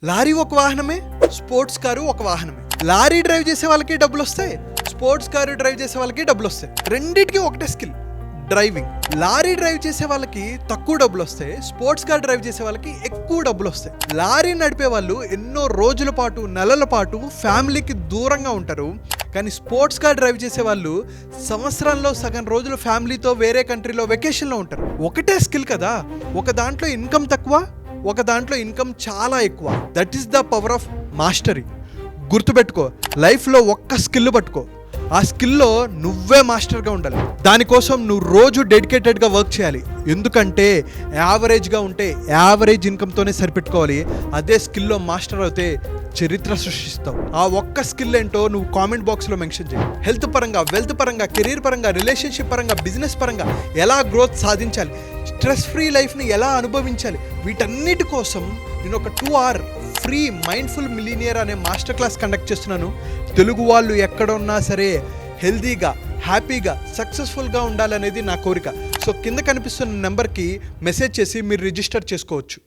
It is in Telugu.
లారీ ఒక వాహనమే, స్పోర్ట్స్ కారు ఒక వాహనమే. లారీ డ్రైవ్ చేసే వాళ్ళకి డబ్బులు వస్తాయి, స్పోర్ట్స్ కారు డ్రైవ్ చేసే వాళ్ళకి డబ్బులు వస్తాయి. రెండింటికి ఒకటే స్కిల్, డ్రైవింగ్. లారీ డ్రైవ్ చేసే వాళ్ళకి తక్కువ డబ్బులు వస్తాయి, స్పోర్ట్స్ కార్ డ్రైవ్ చేసే వాళ్ళకి ఎక్కువ డబ్బులు వస్తాయి. లారీ నడిపే వాళ్ళు ఎన్నో రోజుల పాటు, నెలల పాటు ఫ్యామిలీకి దూరంగా ఉంటారు. కానీ స్పోర్ట్స్ కార్ డ్రైవ్ చేసే వాళ్ళు సంవత్సరంలో సగం రోజులు ఫ్యామిలీతో వేరే కంట్రీలో వెకేషన్లో ఉంటారు. ఒకటే స్కిల్ కదా, ఒక దాంట్లో ఇన్కమ్ తక్కువ, ఒక దాంట్లో ఇన్కమ్ చాలా ఎక్కువ. That is the power of mastery. గుర్తుపెట్టుకో, లైఫ్లో ఒక్క స్కిల్ పట్టుకో, ఆ స్కిల్లో నువ్వే మాస్టర్గా ఉండాలి. దానికోసం నువ్వు రోజు డెడికేటెడ్గా వర్క్ చేయాలి. ఎందుకంటే యావరేజ్గా ఉంటే యావరేజ్ ఇన్కమ్తోనే సరిపెట్టుకోవాలి. అదే స్కిల్లో మాస్టర్ అయితే చరిత్ర సృష్టిస్తావు. ఆ ఒక్క స్కిల్ ఏంటో నువ్వు కామెంట్ బాక్స్లో మెన్షన్ చేయి. హెల్త్ పరంగా, వెల్త్ పరంగా, కెరీర్ పరంగా, రిలేషన్షిప్ పరంగా, బిజినెస్ పరంగా ఎలా గ్రోత్ సాధించాలి, స్ట్రెస్ ఫ్రీ లైఫ్ని ఎలా అనుభవించాలి, వీటన్నిటి కోసం నేను ఒక 2 hour ఫ్రీ మైండ్ఫుల్ మిలీనియర్ అనే మాస్టర్ క్లాస్ కండక్ట్ చేస్తున్నాను. తెలుగు వాళ్ళు ఎక్కడ ఉన్నా సరే హెల్దీగా, హ్యాపీగా, సక్సెస్ఫుల్గా ఉండాలనేది నా కోరిక. సో కింద కనిపిస్తున్న నెంబర్కి మెసేజ్ చేసి మీరు రిజిస్టర్ చేసుకోవచ్చు.